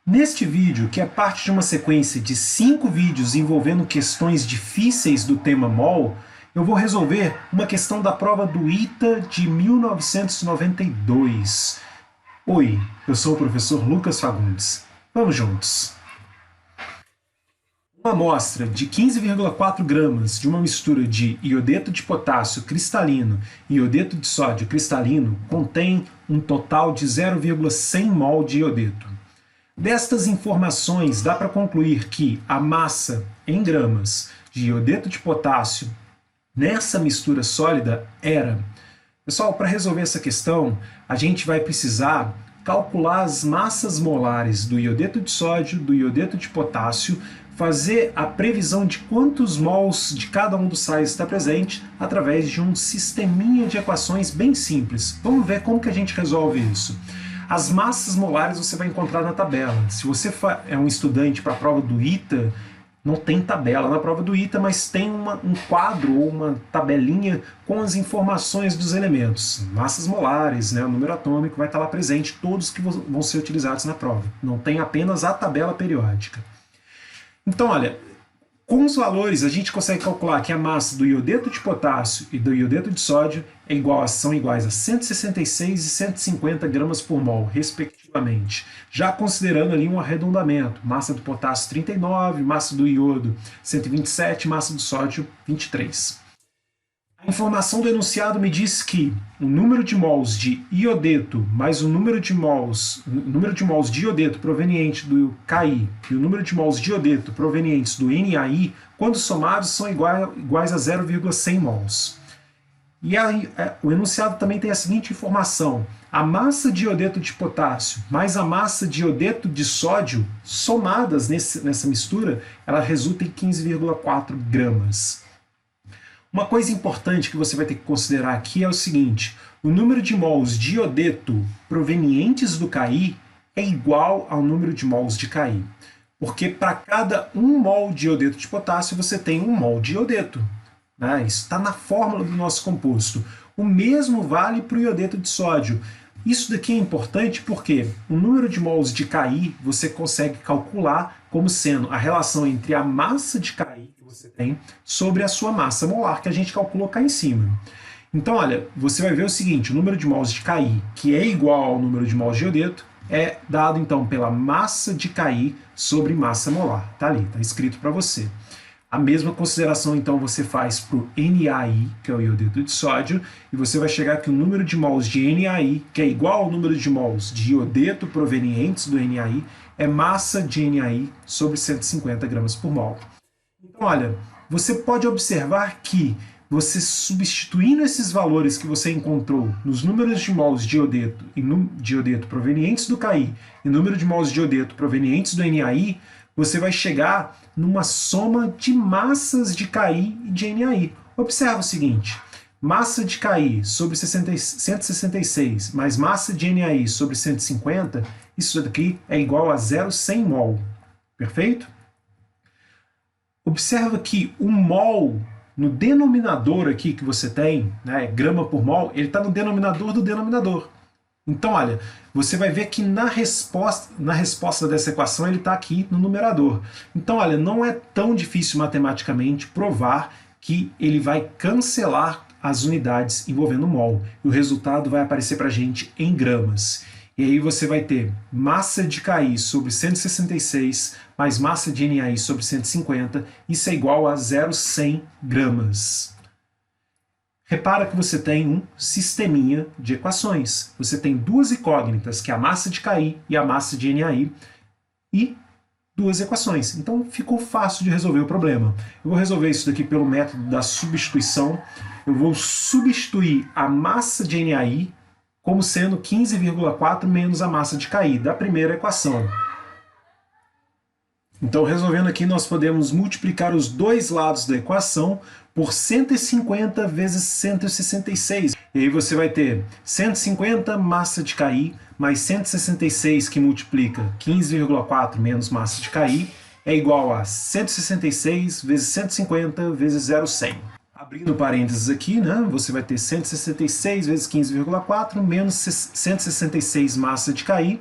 Neste vídeo, que é parte de uma sequência de 5 vídeos envolvendo questões difíceis do tema mol, eu vou resolver uma questão da prova do ITA de 1992. Oi, eu sou o professor Lucas Fagundes. Vamos juntos! Uma amostra de 15,4 gramas de uma mistura de iodeto de potássio cristalino e iodeto de sódio cristalino contém um total de 0,100 mol de iodeto. Destas informações, dá para concluir que a massa em gramas de iodeto de potássio nessa mistura sólida era... Pessoal, para resolver essa questão, a gente vai precisar calcular as massas molares do iodeto de sódio, do iodeto de potássio, fazer a previsão de quantos mols de cada um dos sais está presente através de um sisteminha de equações bem simples. Vamos ver como que a gente resolve isso. As massas molares você vai encontrar na tabela. Se você é um estudante para a prova do ITA, não tem tabela na prova do ITA, mas tem um quadro ou uma tabelinha com as informações dos elementos. Massas molares, né, o número atômico vai estar lá presente, todos que vão ser utilizados na prova. Não tem apenas a tabela periódica. Então, olha, com os valores a gente consegue calcular que a massa do iodeto de potássio e do iodeto de sódio são iguais a 166 e 150 gramas por mol, respectivamente. Já considerando ali um arredondamento, massa do potássio 39, massa do iodo 127, massa do sódio 23. A informação do enunciado me diz que o número de mols de iodeto mais o número de mols de iodeto proveniente do Ki e o número de mols de iodeto provenientes do NaI, quando somados, são iguais a 0,100 mols. E o enunciado também tem a seguinte informação: a massa de iodeto de potássio mais a massa de iodeto de sódio, somadas nessa mistura, ela resulta em 15,4 gramas. Uma coisa importante que você vai ter que considerar aqui é o seguinte: o número de mols de iodeto provenientes do Ki é igual ao número de mols de Ki. Porque para cada 1 mol de iodeto de potássio você tem 1 mol de iodeto. Né? Isso está na fórmula do nosso composto. O mesmo vale para o iodeto de sódio. Isso daqui é importante porque o número de mols de Ki você consegue calcular como sendo a relação entre a massa de Ki que você tem sobre a sua massa molar, que a gente calculou cá em cima. Então, olha, você vai ver o seguinte: o número de mols de Ki, que é igual ao número de mols de iodeto, é dado então pela massa de Ki sobre massa molar. Está ali, está escrito para você. A mesma consideração, então, você faz para o NaI, que é o iodeto de sódio, e você vai chegar que o número de mols de NaI, que é igual ao número de mols de iodeto provenientes do NaI, é massa de NaI sobre 150 gramas por mol. Então, olha, você pode observar que você substituindo esses valores que você encontrou nos números de mols de iodeto provenientes do Ki e número de mols de iodeto provenientes do NaI, você vai chegar numa soma de massas de Ki e de NaI. Observa o seguinte: massa de Ki sobre 166 mais massa de NaI sobre 150, isso daqui é igual a 0,100 mol. Perfeito? Observa que o mol no denominador aqui que você tem, né, grama por mol, ele está no denominador do denominador. Então, olha, você vai ver que na resposta dessa equação ele está aqui no numerador. Então, olha, não é tão difícil matematicamente provar que ele vai cancelar as unidades envolvendo mol. E o resultado vai aparecer para a gente em gramas. E aí você vai ter massa de Ki sobre 166 mais massa de NaI sobre 150, isso é igual a 0,100 gramas. Repara que você tem um sisteminha de equações. Você tem duas incógnitas, que é a massa de Ki e a massa de NaI, e duas equações. Então ficou fácil de resolver o problema. Eu vou resolver isso daqui pelo método da substituição. Eu vou substituir a massa de NaI como sendo 15,4 menos a massa de Ki, da primeira equação. Então, resolvendo aqui, nós podemos multiplicar os dois lados da equação por 150 vezes 166. E aí você vai ter 150 massa de Ki mais 166, que multiplica 15,4 menos massa de Ki, é igual a 166 vezes 150 vezes 0,100. Abrindo parênteses aqui, né, você vai ter 166 vezes 15,4 menos 166 massa de Ki,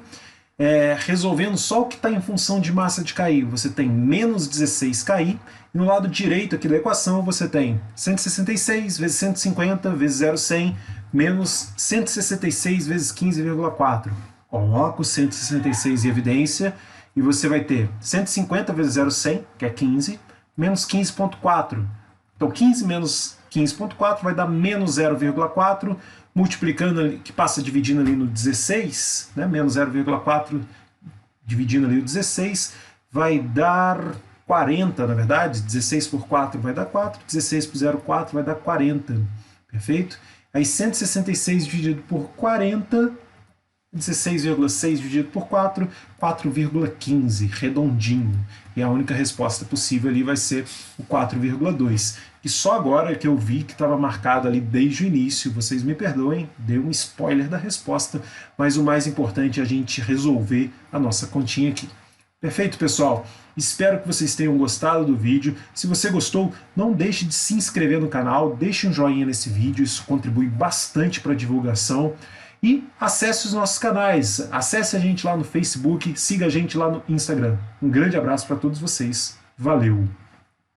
resolvendo só o que está em função de massa de KI, você tem menos 16 KI, e no lado direito aqui da equação você tem 166 vezes 150 vezes 0,100 menos 166 vezes 15,4. Coloca o 166 em evidência e você vai ter 150 vezes 0,100, que é 15, menos 15,4. Então 15 menos 15,4 vai dar menos 0,4, multiplicando, que passa dividindo ali no 16, né? Menos 0,4 dividindo ali o 16, vai dar 40, na verdade. 16 por 4 vai dar 4, 16 por 0,4 vai dar 40, perfeito? Aí 166 dividido por 40, 16,6 dividido por 4, 4,15, redondinho. E a única resposta possível ali vai ser o 4,2. E só agora que eu vi que estava marcado ali desde o início, vocês me perdoem, dei um spoiler da resposta, mas o mais importante é a gente resolver a nossa continha aqui. Perfeito, pessoal? Espero que vocês tenham gostado do vídeo. Se você gostou, não deixe de se inscrever no canal, deixe um joinha nesse vídeo, isso contribui bastante para a divulgação. E acesse os nossos canais, acesse a gente lá no Facebook, siga a gente lá no Instagram. Um grande abraço para todos vocês. Valeu!